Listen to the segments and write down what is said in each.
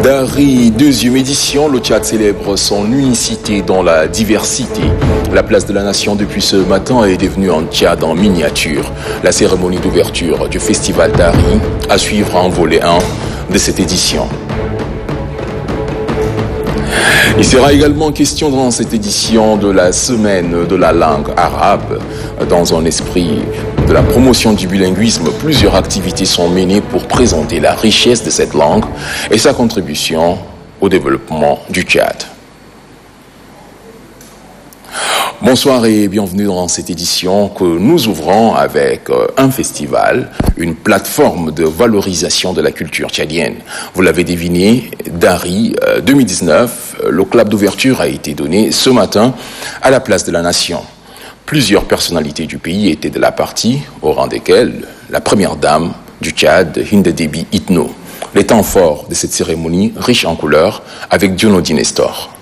Dari, deuxième édition, le Tchad célèbre son unicité dans la diversité. La place de la nation depuis ce matin est devenue un Tchad en miniature. La cérémonie d'ouverture du festival Dari à suivre en volet 1 de cette édition. Il sera également question dans cette édition de la semaine de la langue arabe. Dans un esprit de la promotion du bilinguisme, plusieurs activités sont menées pour présenter la richesse de cette langue et sa contribution au développement du Tchad. Bonsoir et bienvenue dans cette édition que nous ouvrons avec un festival, une plateforme de valorisation de la culture tchadienne. Vous l'avez deviné, Dari 2019, le clap d'ouverture a été donné ce matin à la place de la nation. Plusieurs personnalités du pays étaient de la partie, au rang desquelles la première dame du Tchad, Hinda Déby Itno. Les temps forts de cette cérémonie, riche en couleurs, avec Dionodi Nestor.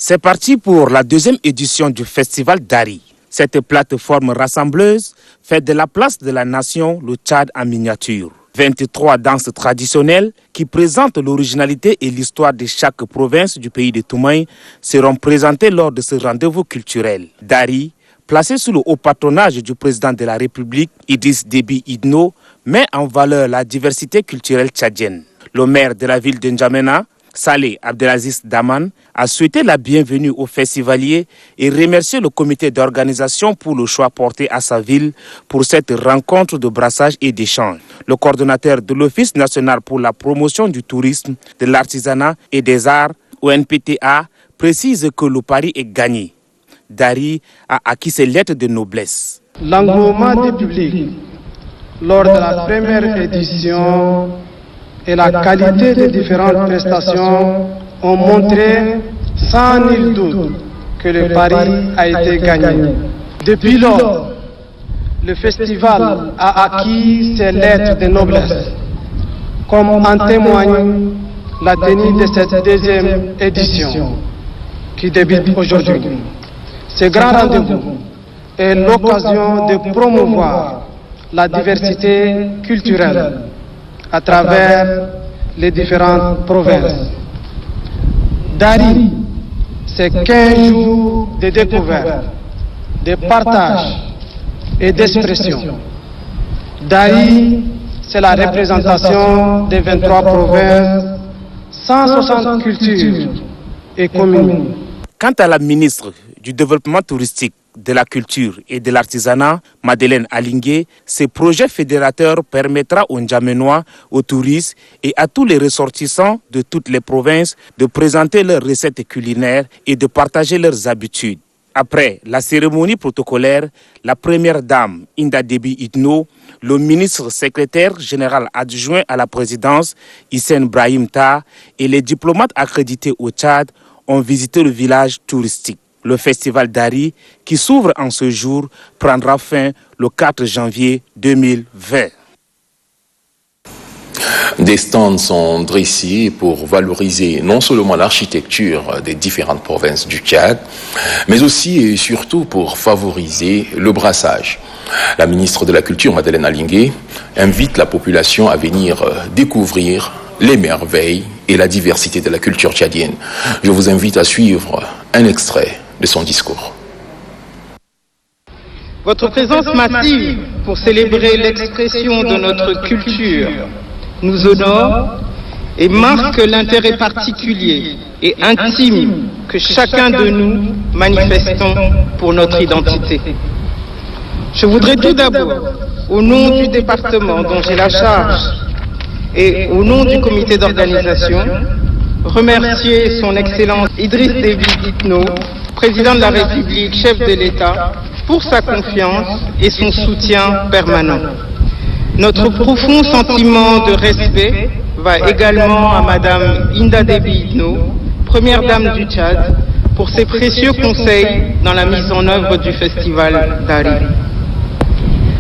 C'est parti pour la deuxième édition du festival Dari. Cette plateforme rassembleuse fait de la place de la nation le Tchad en miniature. 23 danses traditionnelles qui présentent l'originalité et l'histoire de chaque province du pays de Toumaï seront présentées lors de ce rendez-vous culturel. Dari, placé sous le haut patronage du président de la République, Idriss Déby Itno, met en valeur la diversité culturelle tchadienne. Le maire de la ville de N'Djamena, Saleh Abdelaziz Daman, a souhaité la bienvenue aux festivaliers et remercié le comité d'organisation pour le choix porté à sa ville pour cette rencontre de brassage et d'échange. Le coordonnateur de l'Office national pour la promotion du tourisme, de l'artisanat et des arts, ONPTA, précise que le pari est gagné. Dari a acquis ses lettres de noblesse. L'engouement du public lors de la première édition et la qualité des différentes prestations ont montré sans nul doute que le pari a été gagné. Depuis lors, le festival a acquis ses lettres de noblesse, comme en témoigne la tenue de cette deuxième édition qui débute aujourd'hui. Ce grand rendez-vous est l'occasion de promouvoir la diversité culturelle à travers les différentes provinces. Dari, c'est 15 jours de découverte, de partage et d'expression. Dari, c'est la représentation des 23 provinces, 160 cultures et communes. Quant à la ministre du Développement touristique, de la culture et de l'artisanat, Madeleine Alingué, ce projet fédérateur permettra aux N'Djamenois, aux touristes et à tous les ressortissants de toutes les provinces de présenter leurs recettes culinaires et de partager leurs habitudes. Après la cérémonie protocolaire, la première dame, Hinda Déby Itno, le ministre secrétaire général adjoint à la présidence, Hissène Brahim Ta, et les diplomates accrédités au Tchad ont visité le village touristique. Le festival Dari, qui s'ouvre en ce jour, prendra fin le 4 janvier 2020. Des stands sont dressés pour valoriser non seulement l'architecture des différentes provinces du Tchad, mais aussi et surtout pour favoriser le brassage. La ministre de la Culture, Madeleine Alingué, invite la population à venir découvrir les merveilles et la diversité de la culture tchadienne. Je vous invite à suivre un extrait de son discours. Votre présence massive pour célébrer l'expression de notre culture nous honore et marque l'intérêt particulier et intime que chacun de nous manifestons pour notre identité. Je voudrais tout d'abord, au nom du département dont j'ai la charge et au nom du comité d'organisation, remercier son Excellence Idriss Déby Itno, président de la République, chef de l'État, pour sa confiance et son soutien permanent. Notre profond sentiment de respect va également à Madame Hinda Déby Itno, première dame du Tchad, pour ses précieux conseils dans la mise en œuvre du festival Dari.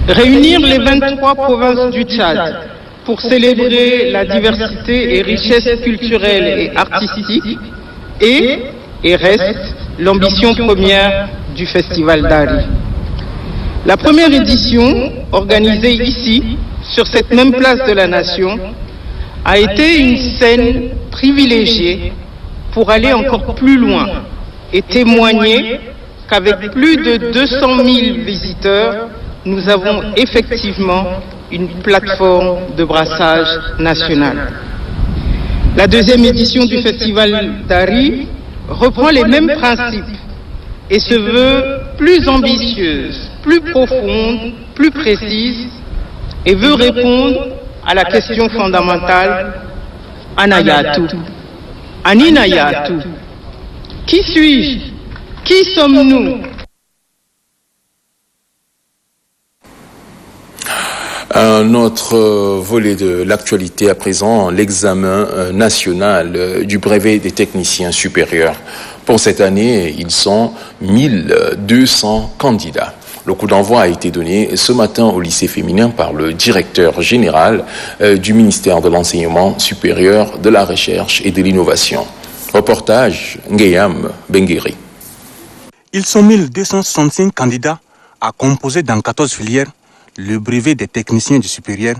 Réunir les 23 provinces du Tchad pour célébrer la diversité et richesse culturelle et artistique et reste l'ambition première du festival Dari. La première édition, organisée ici, sur cette même place de la Nation, a été une scène privilégiée pour aller encore plus loin et témoigner qu'avec plus de 200 000 visiteurs, nous avons effectivement une plateforme de brassage national. La deuxième édition du Festival Dari reprend les mêmes principes et se veut plus ambitieuse, plus profonde, plus précise et veut répondre à la question fondamentale Anayatu, Aninayatu. Qui suis-je? Qui sommes-nous? Un autre volet de l'actualité à présent, l'examen national du brevet des techniciens supérieurs. Pour cette année, ils sont 1200 candidats. Le coup d'envoi a été donné ce matin au lycée féminin par le directeur général du ministère de l'Enseignement supérieur, de la Recherche et de l'Innovation. Reportage Ngeyam Benguiri. Ils sont 1265 candidats à composer dans 14 filières le brevet des techniciens du supérieur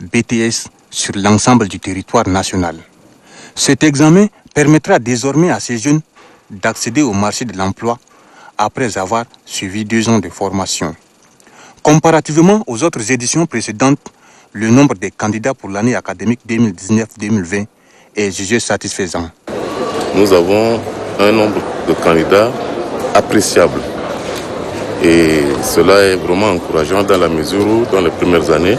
BTS sur l'ensemble du territoire national. Cet examen permettra désormais à ces jeunes d'accéder au marché de l'emploi après avoir suivi 2 ans de formation. Comparativement aux autres éditions précédentes, le nombre de candidats pour l'année académique 2019-2020 est jugé satisfaisant. Nous avons un nombre de candidats appréciable. Et cela est vraiment encourageant dans la mesure où, dans les premières années,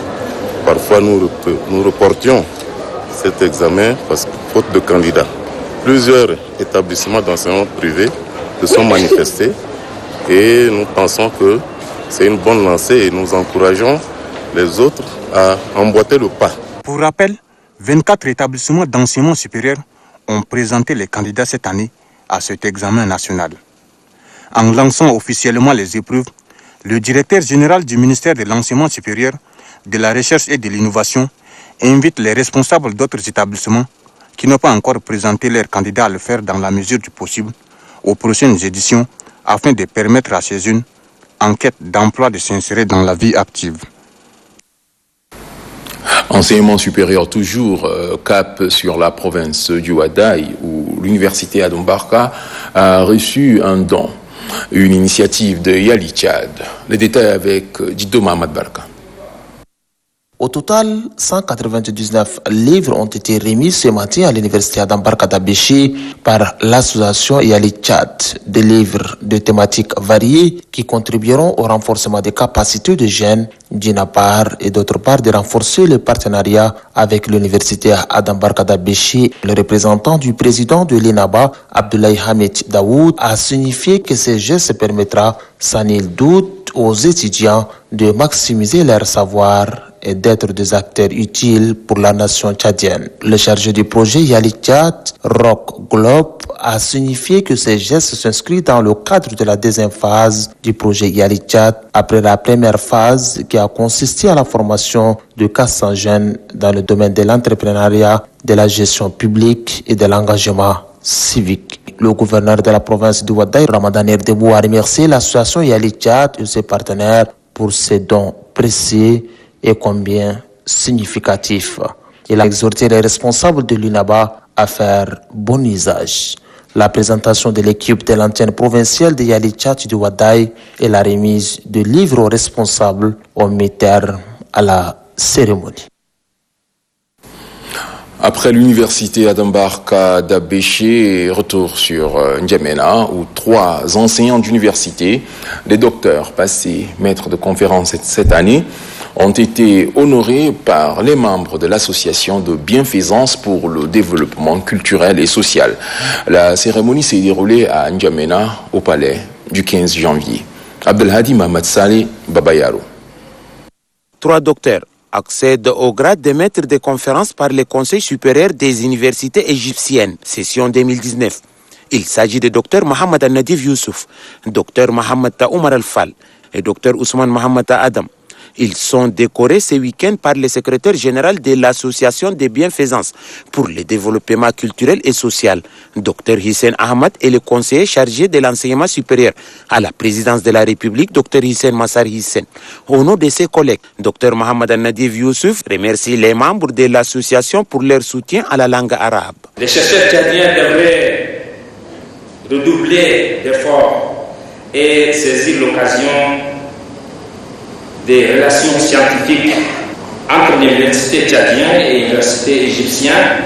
parfois nous reportions cet examen parce que faute de candidats. Plusieurs établissements d'enseignement privé se sont manifestés et nous pensons que c'est une bonne lancée et nous encourageons les autres à emboîter le pas. Pour rappel, 24 établissements d'enseignement supérieur ont présenté les candidats cette année à cet examen national. En lançant officiellement les épreuves, le directeur général du ministère de l'Enseignement supérieur, de la Recherche et de l'Innovation invite les responsables d'autres établissements qui n'ont pas encore présenté leurs candidats à le faire dans la mesure du possible aux prochaines éditions afin de permettre à ces jeunes en quête d'emploi de s'insérer dans la vie active. Enseignement supérieur toujours, cap sur la province du Wadaï où l'université Adam Barka a reçu un don. Une initiative de Yali Tchad. Les détails avec Dido Mohamed Barka. Au total, 199 livres ont été remis ce matin à l'université Adam Barka d'Abéché par l'association Yali Tchad. Des livres de thématiques variées qui contribueront au renforcement des capacités de jeunes d'une part et d'autre part de renforcer le partenariat avec l'université Adam Barka d'Abéché. Le représentant du président de l'INABA, Abdoulaye Hamid Daoud, a signifié que ce geste permettra sans nul doute aux étudiants de maximiser leur savoir et d'être des acteurs utiles pour la nation tchadienne. Le chargé du projet Yali Tchad, Rock Globe, a signifié que ces gestes s'inscrivent dans le cadre de la deuxième phase du projet Yali Tchad, après la première phase qui a consisté à la formation de 400 jeunes dans le domaine de l'entrepreneuriat, de la gestion publique et de l'engagement civique. Le gouverneur de la province du Wadaï, Ramadan Erdebou, a remercié l'association Yali Tchad et ses partenaires pour ces dons précieux et combien significatif. Il a exhorté les responsables de l'UNABA à faire bon usage. La présentation de l'équipe de l'antenne provinciale de Yali Tchad du Wadaï et la remise de livres aux responsables ont mis terme à la cérémonie. Après l'université Adam Barka d'Abéché, retour sur N'Djamena, où 3 enseignants d'université, des docteurs passés maîtres de conférences cette année, ont été honorés par les membres de l'association de bienfaisance pour le développement culturel et social. La cérémonie s'est déroulée à N'Djamena, au palais, du 15 janvier. Abdelhadi Mohamed Saleh Babayaro. 3 docteurs accèdent au grade de maître de conférences par le Conseil supérieur des universités égyptiennes, session 2019. Il s'agit de Dr Mohamed Al-Nadif Youssouf, Dr Mohamed Taoumar Al-Fall et Dr Ousmane Mohamed Adam. Ils sont décorés ce week-end par le secrétaire général de l'Association des bienfaisances pour le développement culturel et social, Dr Hissène Ahmad, et le conseiller chargé de l'enseignement supérieur à la présidence de la République, Dr Hissène Massar Hissène. Au nom de ses collègues, Dr Mohamed Al-Nadif Youssouf remercie les membres de l'association pour leur soutien à la langue arabe. Les chercheurs tchadiens devraient redoubler d'efforts et saisir l'occasion des relations scientifiques entre l'université tchadienne et l'université égyptienne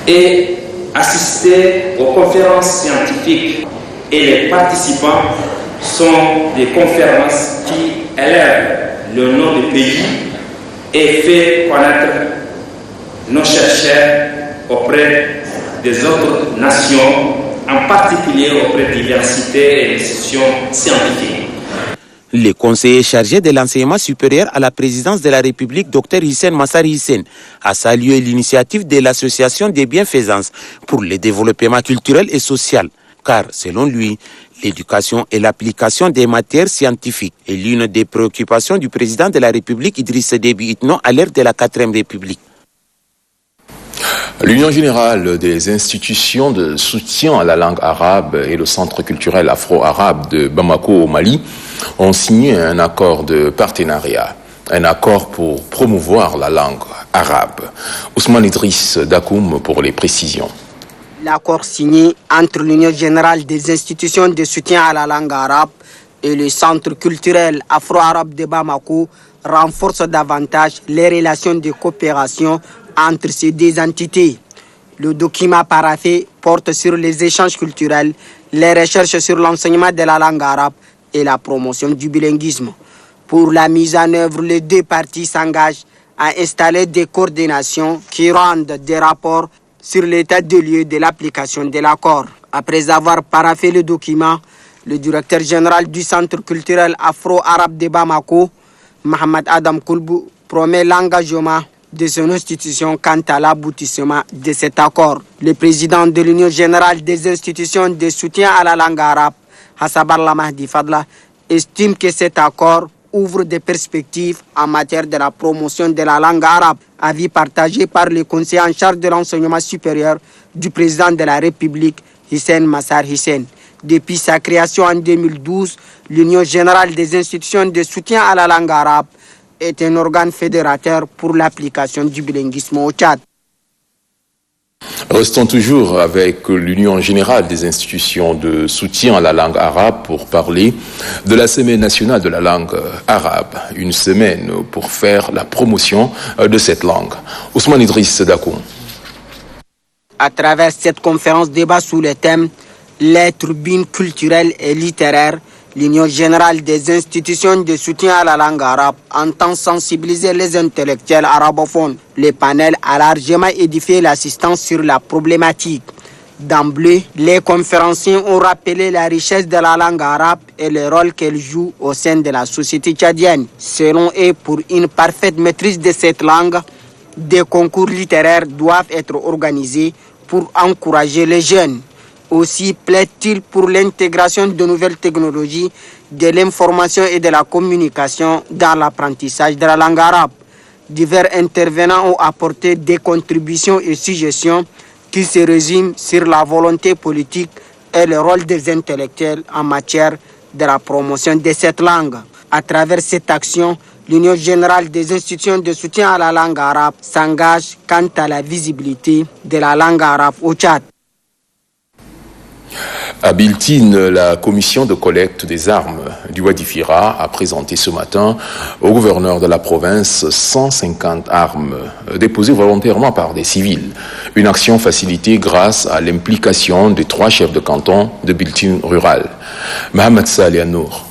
et assister aux conférences scientifiques. Et les participants sont des conférences qui élèvent le nom du pays et fait connaître nos chercheurs auprès des autres nations, en particulier auprès d'universités et institutions scientifiques. Le conseiller chargé de l'enseignement supérieur à la présidence de la République, Dr Hissène Massar Hissène, a salué l'initiative de l'Association des bienfaisances pour le développement culturel et social, car selon lui, l'éducation et l'application des matières scientifiques est l'une des préoccupations du président de la République, Idriss Déby Itno, à l'ère de la 4e République. L'Union générale des institutions de soutien à la langue arabe et le Centre culturel afro-arabe de Bamako au Mali ont signé un accord de partenariat, un accord pour promouvoir la langue arabe. Ousmane Idriss Dakoum pour les précisions. L'accord signé entre l'Union générale des institutions de soutien à la langue arabe et le Centre culturel afro-arabe de Bamako renforce davantage les relations de coopération entre ces deux entités. Le document paraphé porte sur les échanges culturels, les recherches sur l'enseignement de la langue arabe et la promotion du bilinguisme. Pour la mise en œuvre, les deux parties s'engagent à installer des coordinations qui rendent des rapports sur l'état de lieu de l'application de l'accord. Après avoir paraphé le document, le directeur général du Centre culturel afro-arabe de Bamako, Mohamed Adam Koulbou, promet l'engagement de son institution quant à l'aboutissement de cet accord. Le président de l'Union générale des institutions de soutien à la langue arabe, Hassaballah Mahdi Fadla, estime que cet accord ouvre des perspectives en matière de la promotion de la langue arabe, avis partagé par le conseiller en charge de l'enseignement supérieur du président de la République, Hissène Massar Hissène. Depuis sa création en 2012, l'Union générale des institutions de soutien à la langue arabe est un organe fédérateur pour l'application du bilinguisme au Tchad. Restons toujours avec l'Union générale des institutions de soutien à la langue arabe pour parler de la Semaine nationale de la langue arabe. Une semaine pour faire la promotion de cette langue. Ousmane Idriss Dakoum. À travers cette conférence débat sous le thème « Les tribunes culturelles et littéraires », l'Union générale des institutions de soutien à la langue arabe entend sensibiliser les intellectuels arabophones. Le panel a largement édifié l'assistance sur la problématique. D'emblée, les conférenciers ont rappelé la richesse de la langue arabe et le rôle qu'elle joue au sein de la société tchadienne. Selon eux, pour une parfaite maîtrise de cette langue, des concours littéraires doivent être organisés pour encourager les jeunes. Aussi plaide-t-il pour l'intégration de nouvelles technologies, de l'information et de la communication dans l'apprentissage de la langue arabe. Divers intervenants ont apporté des contributions et suggestions qui se résument sur la volonté politique et le rôle des intellectuels en matière de la promotion de cette langue. À travers cette action, l'Union générale des institutions de soutien à la langue arabe s'engage quant à la visibilité de la langue arabe au Tchad. À Biltine, la commission de collecte des armes du Wadi Fira a présenté ce matin au gouverneur de la province 150 armes déposées volontairement par des civils. Une action facilitée grâce à l'implication des 3 chefs de canton de Biltine rural. Mohamed Saleh Nour.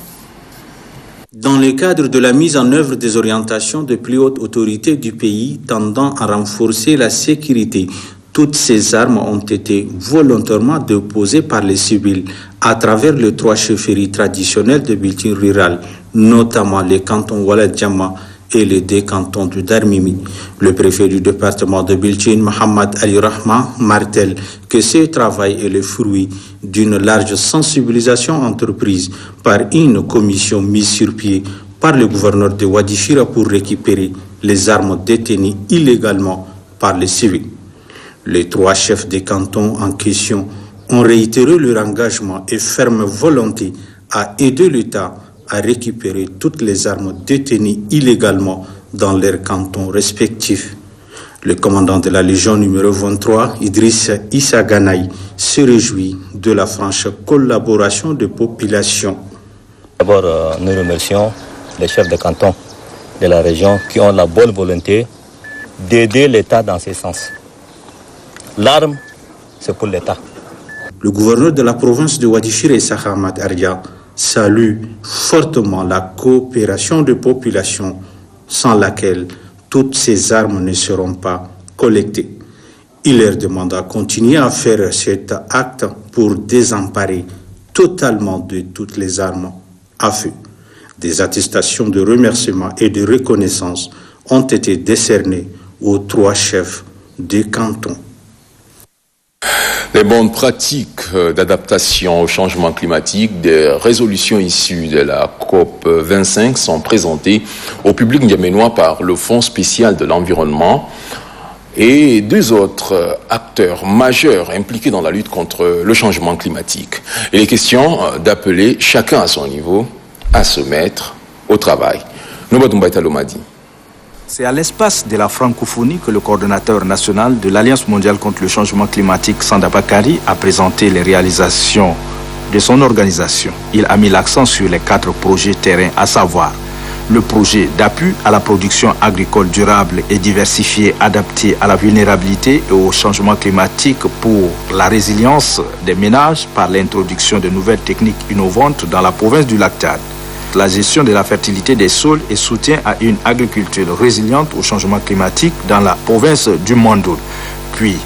Dans le cadre de la mise en œuvre des orientations de plus hautes autorités du pays tendant à renforcer la sécurité, toutes ces armes ont été volontairement déposées par les civils à travers les 3 chefferies traditionnelles de Biltine rural, notamment les cantons Walad Djamma et les 2 cantons du Darmimi. Le préfet du département de Biltine, Mohamed Ali Rahman, martèle que ce travail est le fruit d'une large sensibilisation entreprise par une commission mise sur pied par le gouverneur de Wadifira pour récupérer les armes détenues illégalement par les civils. Les 3 chefs des cantons en question ont réitéré leur engagement et ferme volonté à aider l'État à récupérer toutes les armes détenues illégalement dans leurs cantons respectifs. Le commandant de la Légion numéro 23, Idriss Issa Ganaï, se réjouit de la franche collaboration des populations. D'abord, nous remercions les chefs de canton de la région qui ont la bonne volonté d'aider l'État dans ce sens. L'arme, c'est pour l'État. Le gouverneur de la province de Wadifira, Issa Ahmad Ardia, salue fortement la coopération des populations sans laquelle toutes ces armes ne seront pas collectées. Il leur demande à continuer à faire cet acte pour désemparer totalement de toutes les armes à feu. Des attestations de remerciement et de reconnaissance ont été décernées aux 3 chefs des cantons. Les bonnes pratiques d'adaptation au changement climatique, des résolutions issues de la COP25 sont présentées au public niaménois par le Fonds spécial de l'environnement et 2 autres acteurs majeurs impliqués dans la lutte contre le changement climatique. Il est question d'appeler chacun à son niveau à se mettre au travail. Nobadoumba Talomadi. C'est à l'espace de la francophonie que le coordonnateur national de l'Alliance mondiale contre le changement climatique, Sanda Bakari, a présenté les réalisations de son organisation. Il a mis l'accent sur les 4 projets terrain, à savoir le projet d'appui à la production agricole durable et diversifiée adaptée à la vulnérabilité et au changement climatique pour la résilience des ménages par l'introduction de nouvelles techniques innovantes dans la province du Lac-Tchad. La gestion de la fertilité des sols et soutien à une agriculture résiliente au changement climatique dans la province du Mandoul. Puis,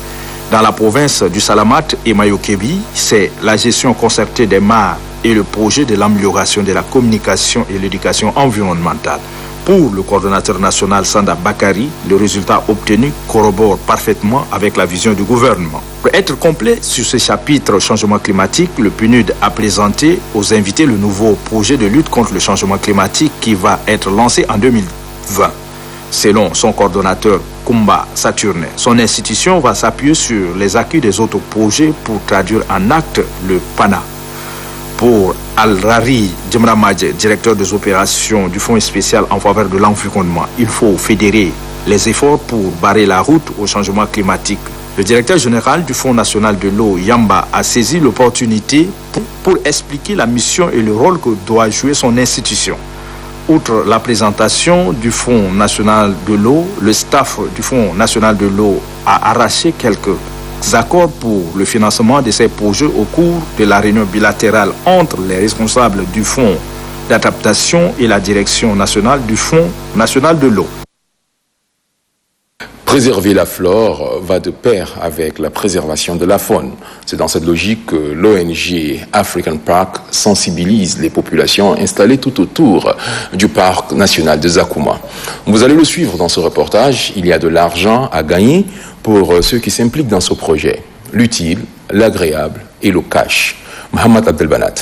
dans la province du Salamat et Mayokebi, c'est la gestion concertée des mares et le projet de l'amélioration de la communication et l'éducation environnementale. Pour le coordonnateur national Sanda Bakari, le résultat obtenu corrobore parfaitement avec la vision du gouvernement. Pour être complet sur ce chapitre changement climatique, le PNUD a présenté aux invités le nouveau projet de lutte contre le changement climatique qui va être lancé en 2020. Selon son coordonnateur Kumba Saturne, son institution va s'appuyer sur les acquis des autres projets pour traduire en acte le PANA. Pour Al-Rari Djemramadje, directeur des opérations du Fonds spécial en faveur de l'environnement, il faut fédérer les efforts pour barrer la route au changement climatique. Le directeur général du Fonds national de l'eau, Yamba, a saisi l'opportunité pour expliquer la mission et le rôle que doit jouer son institution. Outre la présentation du Fonds national de l'eau, le staff du Fonds national de l'eau a arraché quelques accords pour le financement de ces projets au cours de la réunion bilatérale entre les responsables du Fonds d'adaptation et la direction nationale du Fonds national de l'eau. Préserver la flore va de pair avec la préservation de la faune. C'est dans cette logique que l'ONG African Park sensibilise les populations installées tout autour du parc national de Zakouma. Vous allez le suivre dans ce reportage. Il y a de l'argent à gagner pour ceux qui s'impliquent dans ce projet. L'utile, l'agréable et le cash. Mohamed Abdelbanat.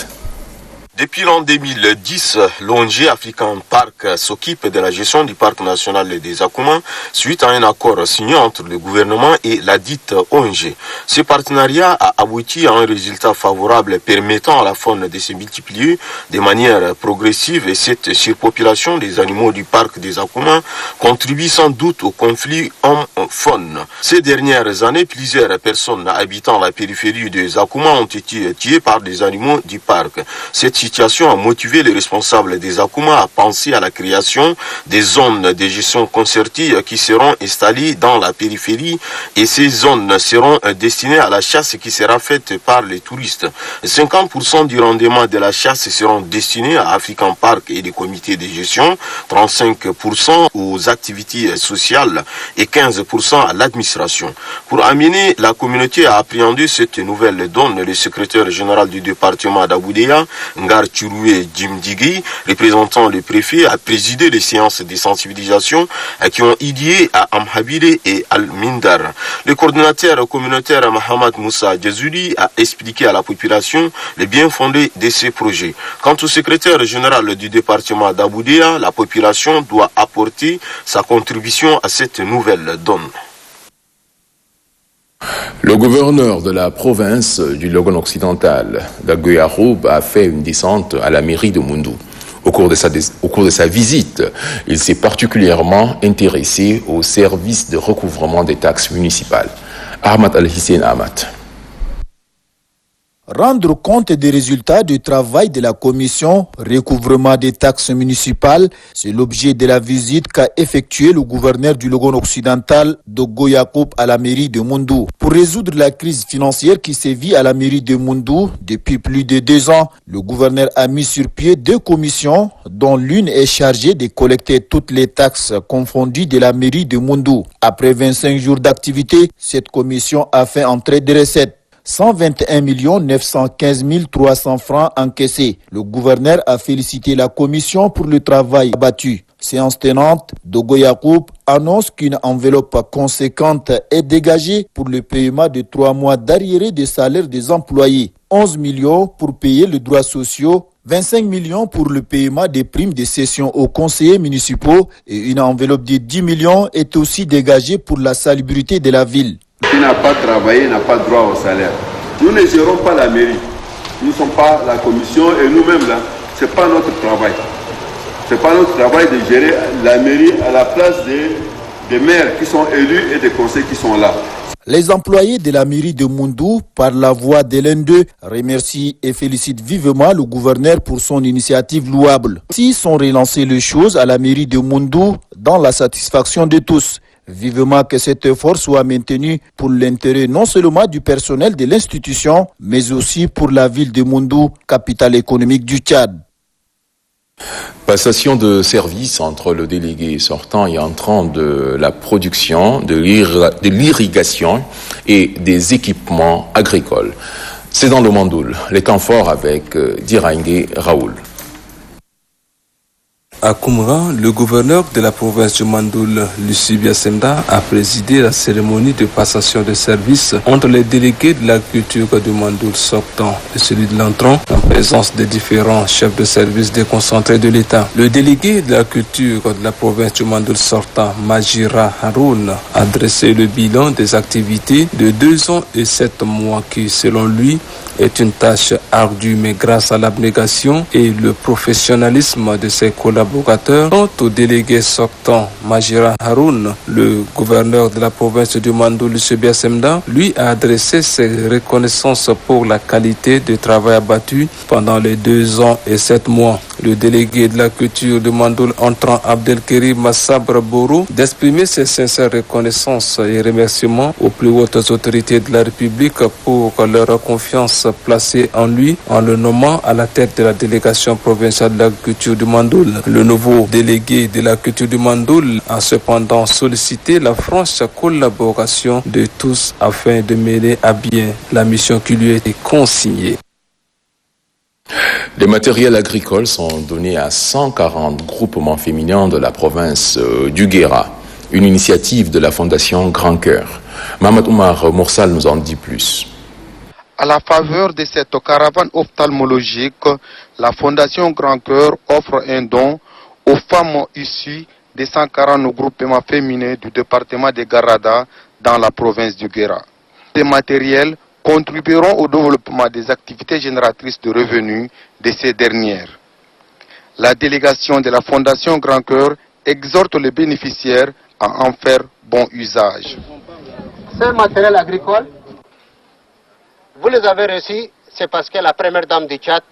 Depuis l'an 2010, l'ONG African Park s'occupe de la gestion du parc national des Zakouma suite à un accord signé entre le gouvernement et la dite ONG. Ce partenariat a abouti à un résultat favorable permettant à la faune de se multiplier de manière progressive et cette surpopulation des animaux du parc des Zakouma contribue sans doute au conflit homme-faune. Ces dernières années, plusieurs personnes habitant la périphérie des Zakouma ont été tuées par des animaux du parc. Cette situation a motivé les responsables des Zakouma à penser à la création des zones de gestion concertée qui seront installées dans la périphérie et ces zones seront destinées à la chasse qui sera faite par les touristes. 50% du rendement de la chasse seront destinés à African Park et des comités de gestion, 35% aux activités sociales et 15% à l'administration. Pour amener la communauté à appréhender cette nouvelle donne, le secrétaire général du département d'Aboudéa, Senghar Chiroué Djimdjigui, représentant le préfet, a présidé les séances de sensibilisation qui ont eu lieu à Amhabile et Al-Mindar. Le coordinateur communautaire Mohamed Moussa Djezouli a expliqué à la population les bien fondés de ces projets. Quant au secrétaire général du département d'Aboudéa, la population doit apporter sa contribution à cette nouvelle donne. Le gouverneur de la province du Logone occidental, Dagoyaroub, a fait une descente à la mairie de Moundou. Au cours de sa visite, il s'est particulièrement intéressé au service de recouvrement des taxes municipales. Ahmad Al-Hissène Ahmad. Rendre compte des résultats du travail de la commission recouvrement des taxes municipales, c'est l'objet de la visite qu'a effectué le gouverneur du Logone occidental, Dogo Yacoub, à la mairie de Moundou. Pour résoudre la crise financière qui sévit à la mairie de Moundou depuis plus de 2 ans, le gouverneur a mis sur pied 2 commissions, dont l'une est chargée de collecter toutes les taxes confondues de la mairie de Moundou. Après 25 jours d'activité, cette commission a fait entrer des recettes. 121 915 300 francs encaissés. Le gouverneur a félicité la commission pour le travail abattu. Séance tenante, Dogo Yacoub annonce qu'une enveloppe conséquente est dégagée pour le paiement de 3 mois d'arriérés des salaires des employés. 11 millions pour payer les droits sociaux, 25 millions pour le paiement des primes de cession aux conseillers municipaux et une enveloppe de 10 millions est aussi dégagée pour la salubrité de la ville. Qui n'a pas travaillé n'a pas droit au salaire. Nous ne gérons pas la mairie. Nous ne sommes pas la commission et nous-mêmes là, ce n'est pas notre travail. Ce n'est pas notre travail de gérer la mairie à la place des maires qui sont élus et des conseils qui sont là. Les employés de la mairie de Moundou, par la voix de l'un d'eux, remercient et félicitent vivement le gouverneur pour son initiative louable. Ils sont relancés les choses à la mairie de Moundou dans la satisfaction de tous. Vivement que cet effort soit maintenu pour l'intérêt non seulement du personnel de l'institution, mais aussi pour la ville de Moundou, capitale économique du Tchad. Passation de service entre le délégué sortant et entrant de la production, de l'irrigation et des équipements agricoles. C'est dans le Mandoul, les temps forts avec Dirangue Raoul. À Koumra, le gouverneur de la province du Mandoul, Lucie Biasemda, a présidé la cérémonie de passation de service entre les délégués de la culture du Mandoul sortant et celui de l'entrant, en présence des différents chefs de service déconcentrés de l'État. Le délégué de la culture de la province du Mandoul sortant, Majira Haroun, a dressé le bilan des activités de 2 ans et 7 mois qui, selon lui, est une tâche ardue, mais grâce à l'abnégation et le professionnalisme de ses collaborateurs. Quant au délégué sortant, Majira Haroun, le gouverneur de la province du Mandoul, Lucie Biasemda, lui a adressé ses reconnaissances pour la qualité du travail abattu pendant les 2 ans et 7 mois. Le délégué de la culture du Mandoul entrant, Abdelkerim Massabre Boro, d'exprimer ses sincères reconnaissances et remerciements aux plus hautes autorités de la République pour leur confiance placée en lui en le nommant à la tête de la délégation provinciale de la culture du Mandoul. Le nouveau délégué de la culture du Mandoul a cependant sollicité la franche collaboration de tous afin de mener à bien la mission qui lui a été consignée. Les matériels agricoles sont donnés à 140 groupements féminins de la province du Guéra, une initiative de la Fondation Grand Cœur. Mohamed Oumar Moursal nous en dit plus. À la faveur de cette caravane ophtalmologique, la Fondation Grand Cœur offre un don aux femmes issues des 140 groupements féminins du département de Garada dans la province du Guéra. Ces matériels contribueront au développement des activités génératrices de revenus de ces dernières. La délégation de la Fondation Grand Cœur exhorte les bénéficiaires à en faire bon usage. Ces matériels agricoles, vous les avez reçus, c'est parce que la première dame du Tchad,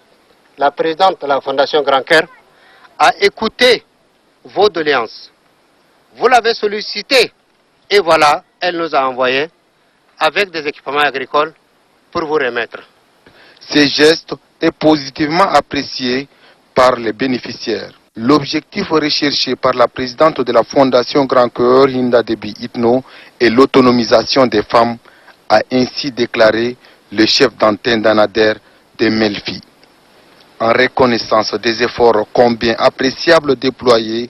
la présidente de la Fondation Grand Cœur, a écouté vos doléances. Vous l'avez sollicité et voilà, elle nous a envoyé avec des équipements agricoles pour vous remettre. Ces gestes est positivement apprécié par les bénéficiaires. L'objectif recherché par la présidente de la Fondation Grand Cœur, Hinda Debi Itno, est l'autonomisation des femmes, a ainsi déclaré le chef d'antenne d'Anader de Melfi. En reconnaissance des efforts combien appréciables déployés,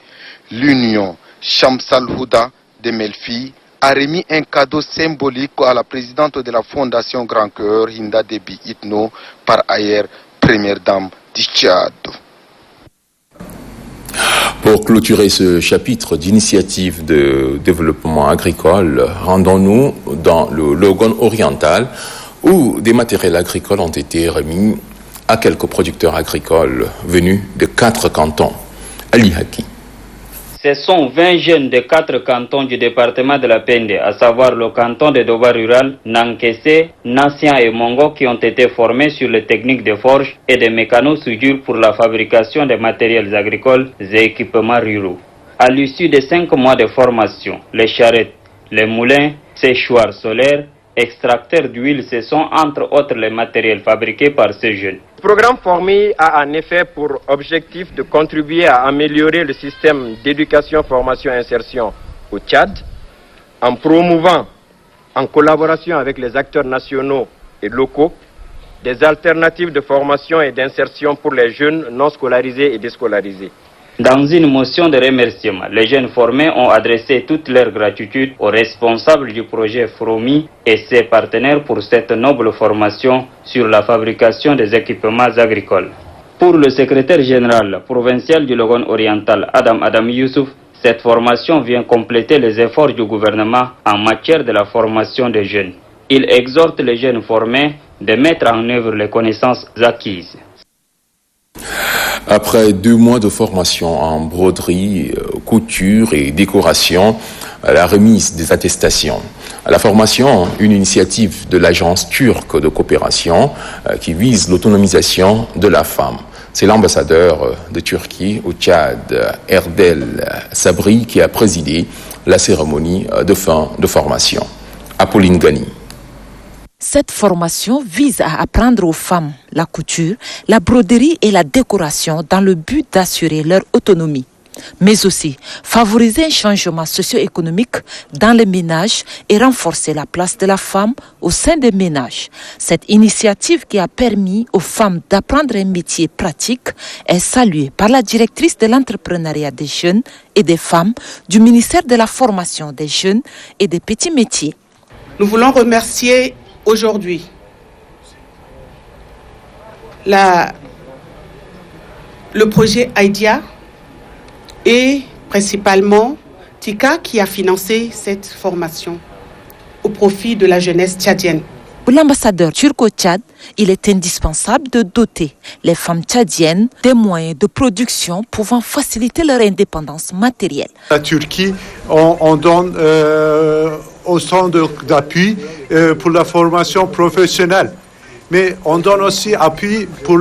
l'Union Shamsal Houda de Melfi a remis un cadeau symbolique à la présidente de la Fondation Grand Cœur, Hinda Déby Itno, par ailleurs première dame du Tchad. Pour clôturer ce chapitre d'initiative de développement agricole, rendons-nous dans le Logone oriental où des matériels agricoles ont été remis à quelques producteurs agricoles venus de 4 cantons. Ali Haki. Ce sont 20 jeunes de 4 cantons du département de la Pende, à savoir le canton de Doba rural, Nankese, Nassian et Mongo, qui ont été formés sur les techniques de forge et de mécano-soudure pour la fabrication des matériels agricoles et équipements ruraux. À l'issue de 5 mois de formation, les charrettes, les moulins, séchoirs solaires, extracteurs d'huile, ce sont entre autres les matériels fabriqués par ces jeunes. Le programme formé a en effet pour objectif de contribuer à améliorer le système d'éducation, formation et insertion au Tchad en promouvant, en collaboration avec les acteurs nationaux et locaux, des alternatives de formation et d'insertion pour les jeunes non scolarisés et déscolarisés. Dans une motion de remerciement, les jeunes formés ont adressé toute leur gratitude aux responsables du projet FROMI et ses partenaires pour cette noble formation sur la fabrication des équipements agricoles. Pour le secrétaire général provincial du Logone oriental, Adam Youssouf, cette formation vient compléter les efforts du gouvernement en matière de la formation des jeunes. Il exhorte les jeunes formés de mettre en œuvre les connaissances acquises. Après 2 mois de formation en broderie, couture et décoration, la remise des attestations. La formation, une initiative de l'agence turque de coopération qui vise l'autonomisation de la femme. C'est l'ambassadeur de Turquie au Tchad, Erdel Sabri, qui a présidé la cérémonie de fin de formation. Apolline Gani. Cette formation vise à apprendre aux femmes la couture, la broderie et la décoration dans le but d'assurer leur autonomie, mais aussi favoriser un changement socio-économique dans les ménages et renforcer la place de la femme au sein des ménages. Cette initiative qui a permis aux femmes d'apprendre un métier pratique est saluée par la directrice de l'entrepreneuriat des jeunes et des femmes du ministère de la formation des jeunes et des petits métiers. Nous voulons remercier aujourd'hui le projet IDEA et principalement Tika qui a financé cette formation au profit de la jeunesse tchadienne. Pour l'ambassadeur turc au Tchad, il est indispensable de doter les femmes tchadiennes des moyens de production pouvant faciliter leur indépendance matérielle. La Turquie, on donne au centre d'appui pour la formation professionnelle. Mais on donne aussi appui pour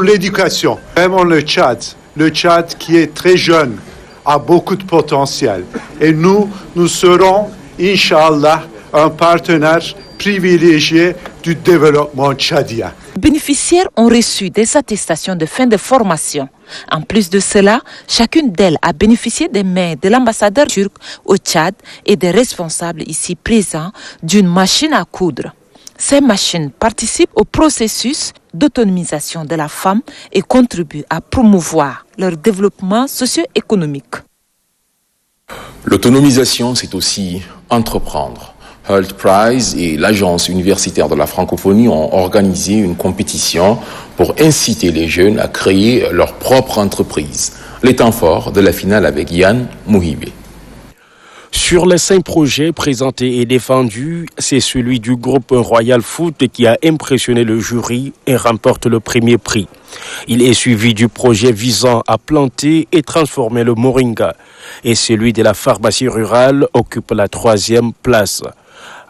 l'éducation. Vraiment le Tchad qui est très jeune, a beaucoup de potentiel. Et nous serons, Inch'Allah, un partenaire privilégié du développement tchadien. Les bénéficiaires ont reçu des attestations de fin de formation. En plus de cela, chacune d'elles a bénéficié des mains de l'ambassadeur turc au Tchad et des responsables ici présents d'une machine à coudre. Ces machines participent au processus d'autonomisation de la femme et contribuent à promouvoir leur développement socio-économique. L'autonomisation, c'est aussi entreprendre. Hult Prize et l'Agence universitaire de la francophonie ont organisé une compétition pour inciter les jeunes à créer leur propre entreprise. Les temps forts de la finale avec Yann Mouhibé. Sur les 5 projets présentés et défendus, c'est celui du groupe Royal Foot qui a impressionné le jury et remporte le premier prix. Il est suivi du projet visant à planter et transformer le moringa. Et celui de la pharmacie rurale occupe la 3e place.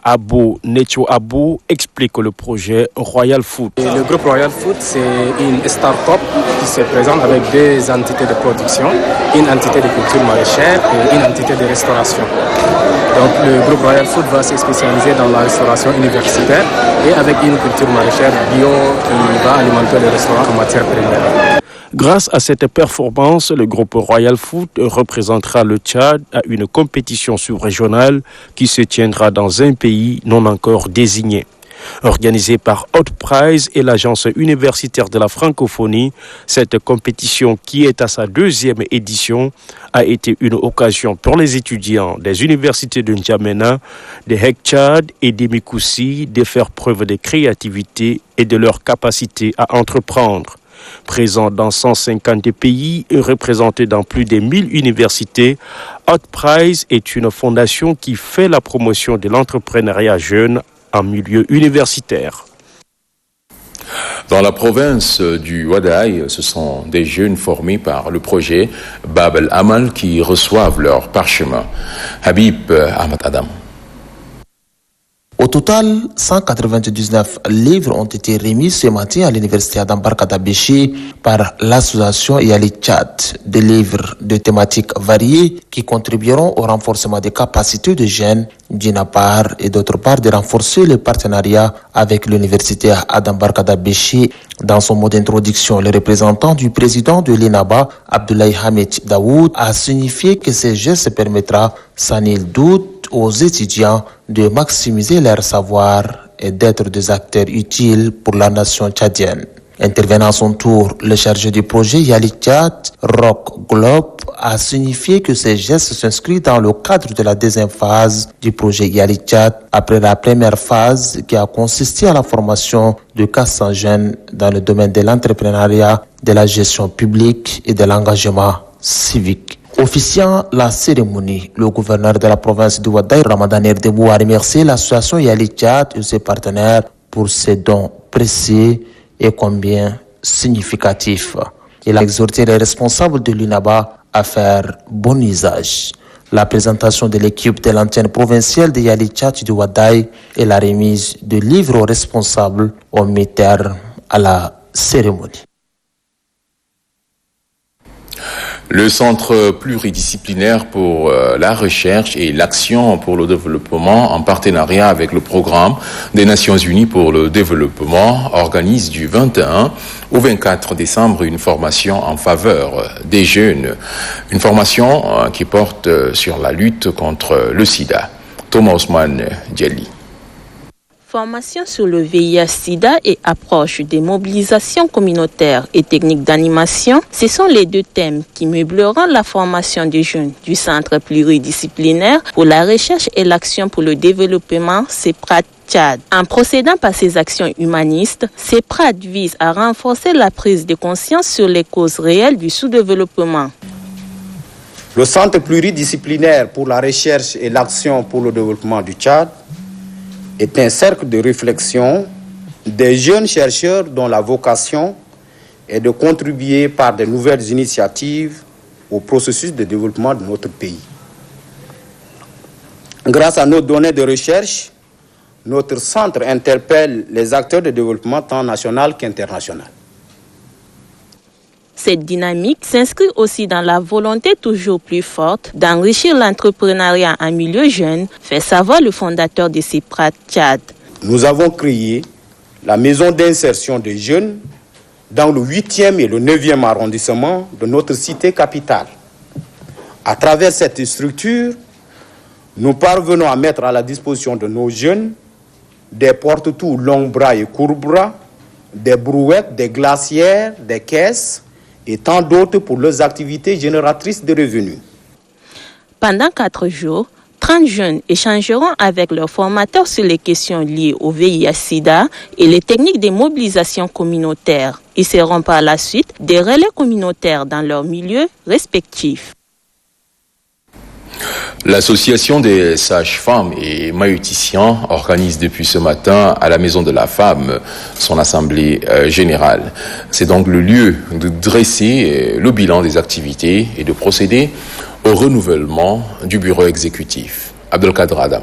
Abou Necho Abou explique le projet Royal Food. Le groupe Royal Food, c'est une start-up qui se présente avec 2 entités de production, une entité de culture maraîchère et une entité de restauration. Donc le groupe Royal Food va se spécialiser dans la restauration universitaire et avec une culture maraîchère bio qui va alimenter le restaurant en matière première. Grâce à cette performance, le groupe Royal Food représentera le Tchad à une compétition sous-régionale qui se tiendra dans un pays non encore désigné. Organisée par Outprize et l'Agence universitaire de la francophonie, cette compétition, qui est à sa 2e édition, a été une occasion pour les étudiants des universités de N'Djamena, de Hek-Tchad et d'Emikoussi de faire preuve de créativité et de leur capacité à entreprendre. Présent dans 150 pays et représenté dans plus de 1000 universités, Outprize est une fondation qui fait la promotion de l'entrepreneuriat jeune en milieu universitaire. Dans la province du Wadaï, ce sont des jeunes formés par le projet Bab el-Amal qui reçoivent leur parchemin. Habib Ahmad Adam. Au total, 199 livres ont été remis ce matin à l'université d'Ambarkadabechi par l'association Yali Tchad, des livres de thématiques variées qui contribueront au renforcement des capacités des jeunes d'une part et d'autre part de renforcer le partenariat avec l'université d'Ambarkadabechi. Dans son mot d'introduction, le représentant du président de l'INABA, Abdoulaye Hamid Daoud, a signifié que ce geste permettra sans nul doute aux étudiants de maximiser leur savoir et d'être des acteurs utiles pour la nation tchadienne. Intervenant à son tour, le chargé du projet Yali Tchad, Rock Globe, a signifié que ces gestes s'inscrivent dans le cadre de la deuxième phase du projet Yali Tchad, après la première phase qui a consisté à la formation de 400 jeunes dans le domaine de l'entrepreneuriat, de la gestion publique et de l'engagement civique. Officiant la cérémonie, le gouverneur de la province du Wadaï, Ramadan Erdebou, a remercié l'association Yali Tchad et ses partenaires pour ces dons précieux et combien significatifs. Il a exhorté les responsables de l'UNABA à faire bon usage. La présentation de l'équipe de l'antenne provinciale de Yali Tchad du Wadaï et la remise de livres aux responsables ont mis terme à la cérémonie. Le Centre pluridisciplinaire pour la recherche et l'action pour le développement, en partenariat avec le programme des Nations Unies pour le développement, organise du 21 au 24 décembre une formation en faveur des jeunes. Une formation qui porte sur la lutte contre le sida. Thomas Ousmane Djeli. Formation sur le VIH-Sida et approche des mobilisations communautaires et techniques d'animation, ce sont les deux thèmes qui meubleront la formation des jeunes du Centre pluridisciplinaire pour la recherche et l'action pour le développement, CEPRAD-Tchad. En procédant par ces actions humanistes, CEPRAD vise à renforcer la prise de conscience sur les causes réelles du sous-développement. Le Centre pluridisciplinaire pour la recherche et l'action pour le développement du Tchad est un cercle de réflexion des jeunes chercheurs dont la vocation est de contribuer par de nouvelles initiatives au processus de développement de notre pays. Grâce à nos données de recherche, notre centre interpelle les acteurs de développement tant national qu'international. Cette dynamique s'inscrit aussi dans la volonté toujours plus forte d'enrichir l'entrepreneuriat en milieu jeune, fait savoir le fondateur de CEPRAD-Tchad. Nous avons créé la maison d'insertion des jeunes dans le 8e et le 9e arrondissement de notre cité capitale. À travers cette structure, nous parvenons à mettre à la disposition de nos jeunes des porte-tout longs bras et courts bras, des brouettes, des glacières, des caisses, et tant d'autres pour leurs activités génératrices de revenus. Pendant 4 jours, 30 jeunes échangeront avec leurs formateurs sur les questions liées au VIH-Sida et les techniques de mobilisation communautaire. Ils seront par la suite des relais communautaires dans leurs milieux respectifs. L'association des sages-femmes et maïoticiens organise depuis ce matin à la Maison de la Femme son assemblée générale. C'est donc le lieu de dresser le bilan des activités et de procéder au renouvellement du bureau exécutif. Abdelkader Adam.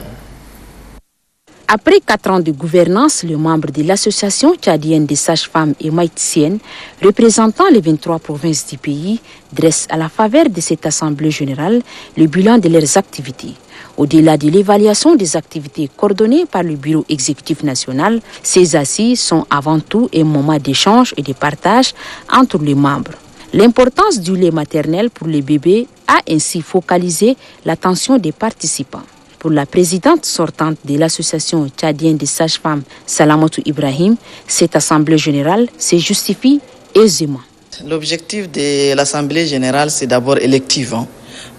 Après 4 ans de gouvernance, le membre de l'association tchadienne des sages-femmes et maïticiennes, représentant les 23 provinces du pays, dresse à la faveur de cette assemblée générale le bilan de leurs activités. Au-delà de l'évaluation des activités coordonnées par le bureau exécutif national, ces assises sont avant tout un moment d'échange et de partage entre les membres. L'importance du lait maternel pour les bébés a ainsi focalisé l'attention des participants. Pour la présidente sortante de l'association tchadienne des sages-femmes, Salamatou Ibrahim, cette assemblée générale se justifie aisément. L'objectif de l'assemblée générale, c'est d'abord électif,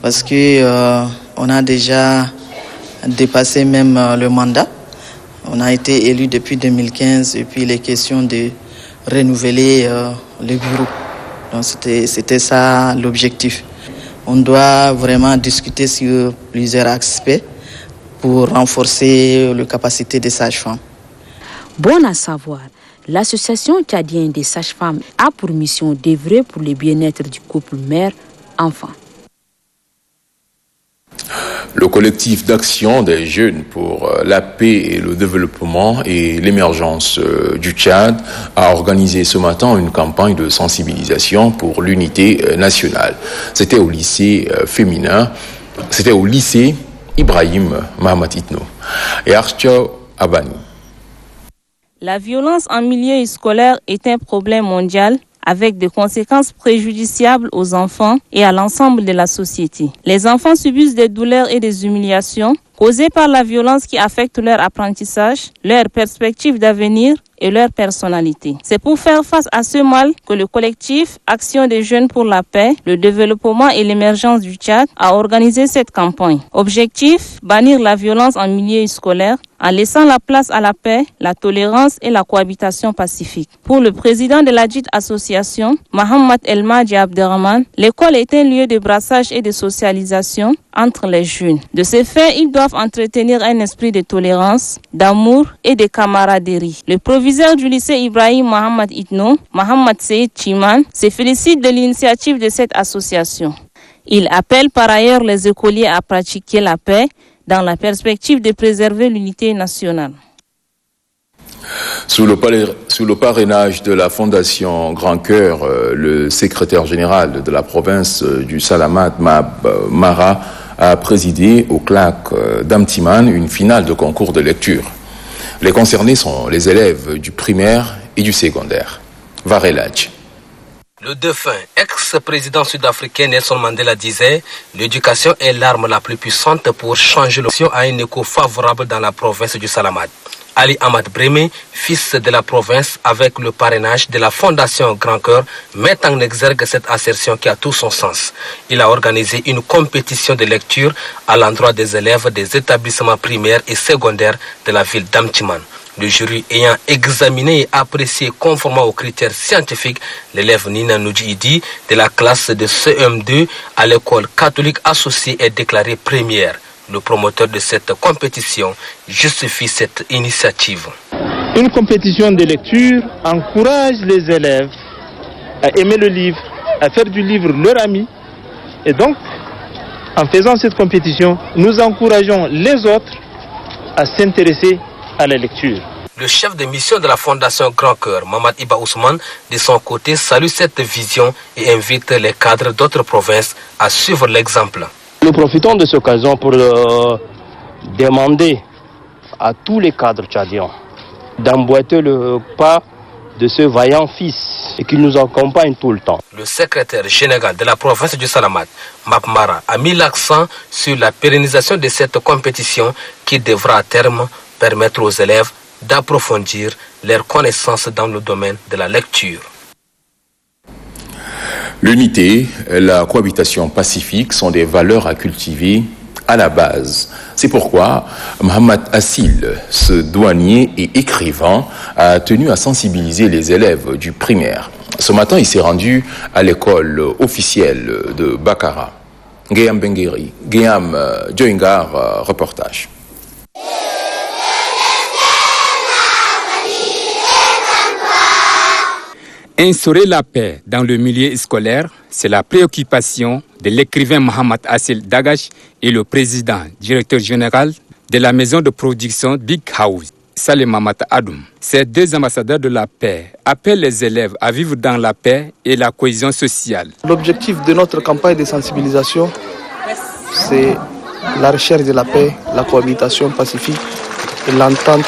parce que on a déjà dépassé même le mandat. On a été élu depuis 2015 et puis les questions de renouveler le bureau. Donc c'était ça l'objectif. On doit vraiment discuter sur plusieurs aspects pour renforcer les capacités des sages-femmes. Bon à savoir, l'association tchadienne des sages-femmes a pour mission d'œuvrer pour le bien-être du couple mère-enfant. Le collectif d'action des jeunes pour la paix et le développement et l'émergence du Tchad a organisé ce matin une campagne de sensibilisation pour l'unité nationale. C'était au lycée féminin, c'était au lycée Ibrahim Mahamat Itno et Arthur Abani. La violence en milieu scolaire est un problème mondial avec des conséquences préjudiciables aux enfants et à l'ensemble de la société. Les enfants subissent des douleurs et des humiliations causées par la violence qui affecte leur apprentissage, leur perspective d'avenir et leur personnalité. C'est pour faire face à ce mal que le collectif Action des jeunes pour la paix, le développement et l'émergence du Tchad a organisé cette campagne. Objectif, bannir la violence en milieu scolaire en laissant la place à la paix, la tolérance et la cohabitation pacifique. Pour le président de la dite association, Mohamed El Mahdi Abderrahman, l'école est un lieu de brassage et de socialisation entre les jeunes. De ce fait, ils doivent entretenir un esprit de tolérance, d'amour et de camaraderie. Le proviseur du lycée Ibrahim Mohamed Itno, Mohamed Seyd Chiman, se félicite de l'initiative de cette association. Il appelle par ailleurs les écoliers à pratiquer la paix dans la perspective de préserver l'unité nationale. Sous le parrainage de la Fondation Grand Cœur, le secrétaire général de la province du Salamat, Mab Mara, a présidé au CLAC d'Amtiman une finale de concours de lecture. Les concernés sont les élèves du primaire et du secondaire. Varelaj. Le défunt ex-président sud-africain Nelson Mandela disait « L'éducation est l'arme la plus puissante pour changer l'option à un écho favorable dans la province du Salamat ». Ali Ahmad Breme, fils de la province, avec le parrainage de la Fondation Grand Cœur, met en exergue cette assertion qui a tout son sens. Il a organisé une compétition de lecture à l'endroit des élèves des établissements primaires et secondaires de la ville d'Amtiman. Le jury ayant examiné et apprécié conformément aux critères scientifiques, l'élève Nina Noudji de la classe de CM2 à l'école catholique associée est déclarée première. Le promoteur de cette compétition justifie cette initiative. Une compétition de lecture encourage les élèves à aimer le livre, à faire du livre leur ami. Et donc, en faisant cette compétition, nous encourageons les autres à s'intéresser à la lecture. Le chef de mission de la Fondation Grand Cœur, Mamad Iba Ousmane, de son côté, salue cette vision et invite les cadres d'autres provinces à suivre l'exemple. Nous profitons de cette occasion pour demander à tous les cadres tchadiens d'emboîter le pas de ce vaillant fils et qui nous accompagne tout le temps. Le secrétaire général de la province du Salamat, Mab Mara, a mis l'accent sur la pérennisation de cette compétition qui devra à terme permettre aux élèves d'approfondir leurs connaissances dans le domaine de la lecture. L'unité et la cohabitation pacifique sont des valeurs à cultiver à la base. C'est pourquoi Mohamed Assil, ce douanier et écrivain, a tenu à sensibiliser les élèves du primaire. Ce matin, il s'est rendu à l'école officielle de Bakara. Guillaume Bengueri, Guillaume Djoingar, reportage. Instaurer la paix dans le milieu scolaire, c'est la préoccupation de l'écrivain Mohamed Assil Dagash et le président, directeur général de la maison de production Big House, Saleh Mamata Adoum. Ces deux ambassadeurs de la paix appellent les élèves à vivre dans la paix et la cohésion sociale. L'objectif de notre campagne de sensibilisation, c'est la recherche de la paix, la cohabitation pacifique, l'entente,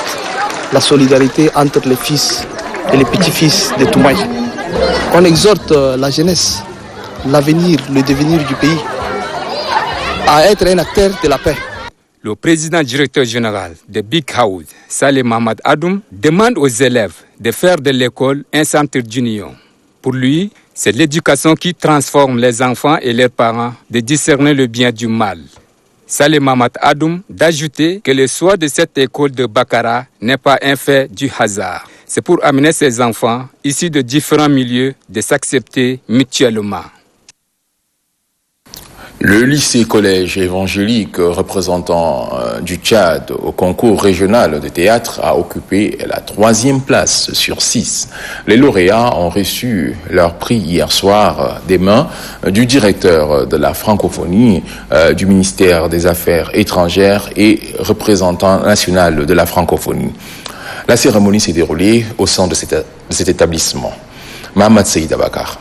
la solidarité entre les fils et les petits-fils de Toumaï. On exhorte la jeunesse, l'avenir, le devenir du pays à être un acteur de la paix. Le président directeur général de Big House, Saleh Mohamed Adoum, demande aux élèves de faire de l'école un centre d'union. Pour lui, c'est l'éducation qui transforme les enfants et leurs parents de discerner le bien du mal. Saleh Mohamed Adoum d'ajouter que le choix de cette école de Bakara n'est pas un fait du hasard. C'est pour amener ces enfants, issus de différents milieux, de s'accepter mutuellement. Le lycée-collège évangélique représentant du Tchad au concours régional de théâtre a occupé la 3e place sur 6. Les lauréats ont reçu leur prix hier soir des mains du directeur de la francophonie, du ministère des Affaires étrangères et représentant national de la francophonie. La cérémonie s'est déroulée au sein de cet établissement. Mohamed Seïd Abakar.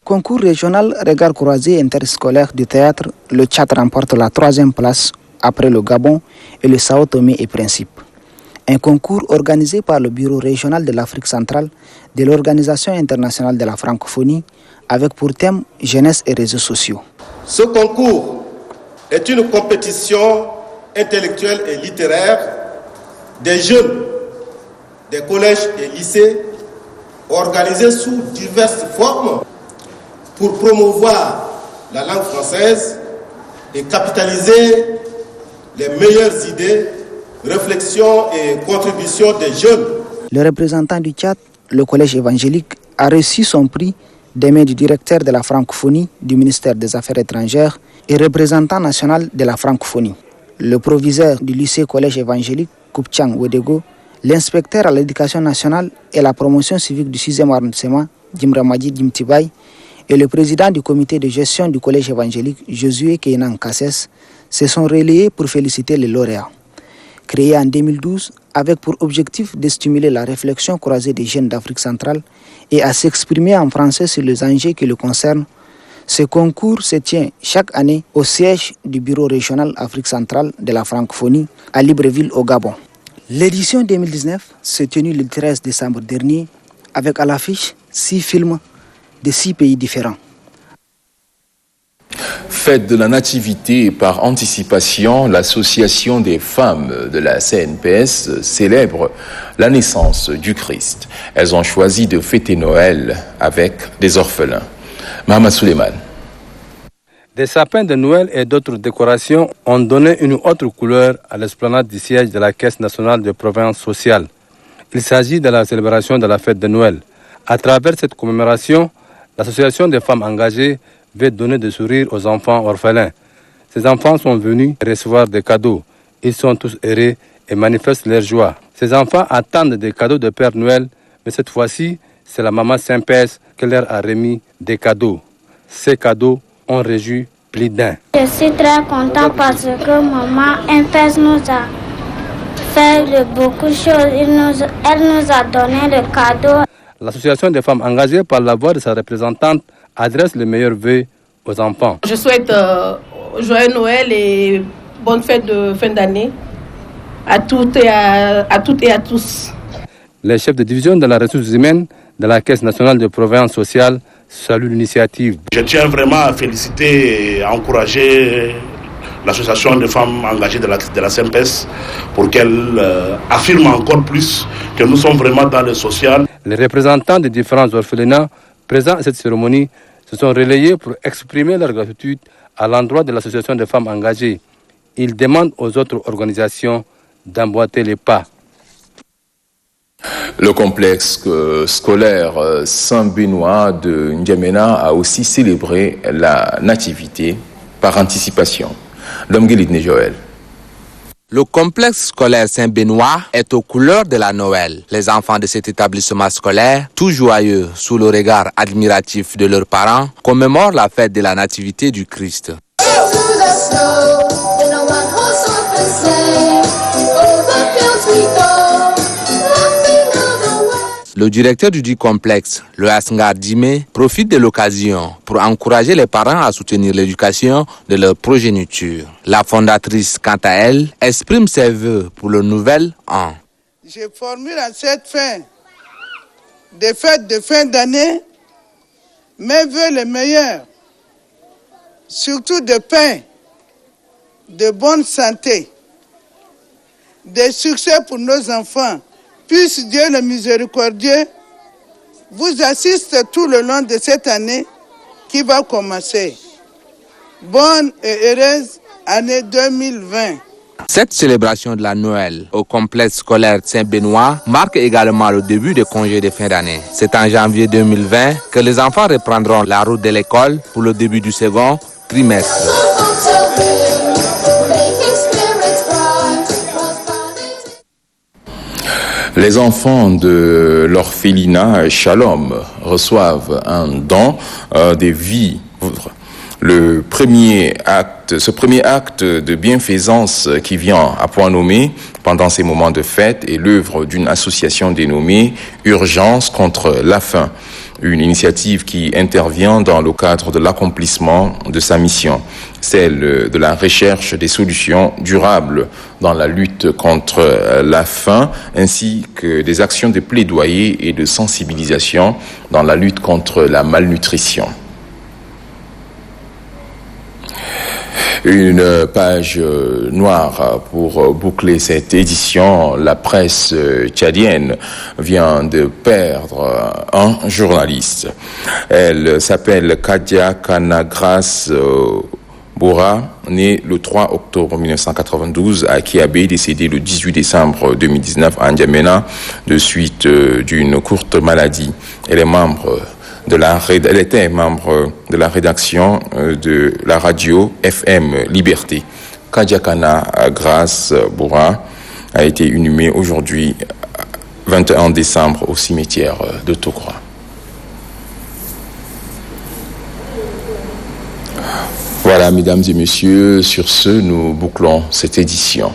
Concours régional regard croisé interscolaire du théâtre, le Tchad remporte la 3e place après le Gabon et le Sao Tomé et Principe. Un concours organisé par le Bureau régional de l'Afrique centrale de l'Organisation internationale de la francophonie avec pour thème jeunesse et réseaux sociaux. Ce concours est une compétition intellectuelle et littéraire des jeunes des collèges et lycées organisés sous diverses formes pour promouvoir la langue française et capitaliser les meilleures idées, réflexions et contributions des jeunes. Le représentant du Tchad, le collège évangélique, a reçu son prix des mains du directeur de la francophonie du ministère des Affaires étrangères et représentant national de la francophonie. Le proviseur du lycée-collège évangélique, Koupchang Wedego, l'inspecteur à l'éducation nationale et la promotion civique du 6e arrondissement, Djimramadi Djimtibaï, et le président du comité de gestion du collège évangélique, Josué Keinan Kasses, se sont relayés pour féliciter les lauréats. Créé en 2012 avec pour objectif de stimuler la réflexion croisée des jeunes d'Afrique centrale et à s'exprimer en français sur les enjeux qui le concernent, ce concours se tient chaque année au siège du Bureau régional Afrique centrale de la francophonie à Libreville au Gabon. L'édition 2019 s'est tenue le 13 décembre dernier avec à l'affiche 6 films de 6 pays différents. Fête de la nativité par anticipation, l'association des femmes de la CNPS célèbre la naissance du Christ. Elles ont choisi de fêter Noël avec des orphelins. Mohamed Souleiman. Des sapins de Noël et d'autres décorations ont donné une autre couleur à l'esplanade du siège de la Caisse nationale de province sociale. Il s'agit de la célébration de la fête de Noël. À travers cette commémoration, l'association des femmes engagées veut donner des sourires aux enfants orphelins. Ces enfants sont venus recevoir des cadeaux. Ils sont tous heureux et manifestent leur joie. Ces enfants attendent des cadeaux de Père Noël, mais cette fois-ci, c'est la maman Saint-Pès qui leur a remis des cadeaux. Ces cadeaux ont réjoui plus d'un. Je suis très content parce que maman Saint-Pès nous a fait beaucoup de choses. Elle nous a donné le cadeau. L'association des femmes engagées par la voix de sa représentante adresse les meilleurs vœux aux enfants. Je souhaite joyeux Noël et bonne fête de fin d'année à toutes et à tous. Les chefs de division de la ressource humaine de la Caisse nationale de province sociale saluent l'initiative. Je tiens vraiment à féliciter et à encourager l'association des femmes engagées de la CNPS pour qu'elle affirme encore plus que nous sommes vraiment dans le social. Les représentants des différents orphelinats présents à cette cérémonie se sont relayés pour exprimer leur gratitude à l'endroit de l'association des femmes engagées. Ils demandent aux autres organisations d'emboîter les pas. Le complexe scolaire Saint-Benoît de N'Djamena a aussi célébré la nativité par anticipation. Domguelid Joël. Le complexe scolaire Saint-Benoît est aux couleurs de la Noël. Les enfants de cet établissement scolaire, tout joyeux sous le regard admiratif de leurs parents, commémorent la fête de la nativité du Christ. Le directeur du dit complexe, le Asngar Djimé, profite de l'occasion pour encourager les parents à soutenir l'éducation de leur progéniture. La fondatrice, quant à elle, exprime ses vœux pour le nouvel an. Je formule à cette fin des fêtes de fin d'année mes vœux les meilleurs, surtout de paix, de bonne santé, des succès pour nos enfants. Puisse Dieu le miséricordieux vous assiste tout le long de cette année qui va commencer. Bonne et heureuse année 2020. Cette célébration de la Noël au complexe scolaire Saint-Benoît marque également le début des congés de fin d'année. C'est en janvier 2020 que les enfants reprendront la route de l'école pour le début du second trimestre. Les enfants de l'orphelinat Shalom reçoivent un don des vies. Ce premier acte de bienfaisance qui vient à point nommé pendant ces moments de fête est l'œuvre d'une association dénommée Urgence contre la faim, une initiative qui intervient dans le cadre de l'accomplissement de sa mission, celle de la recherche des solutions durables dans la lutte contre la faim, ainsi que des actions de plaidoyer et de sensibilisation dans la lutte contre la malnutrition. Une page noire pour boucler cette édition. La presse tchadienne vient de perdre un journaliste. Elle s'appelle Kadia Kanagras Boura, né le 3 octobre 1992 à Kiabé, décédé le 18 décembre 2019 à N'Djamena de suite d'une courte maladie. Elle était membre de la rédaction de la radio FM Liberté. Kadiakana Grace Boura a été inhumée aujourd'hui, 21 décembre, au cimetière de Tokroa. Voilà, mesdames et messieurs, sur ce, nous bouclons cette édition.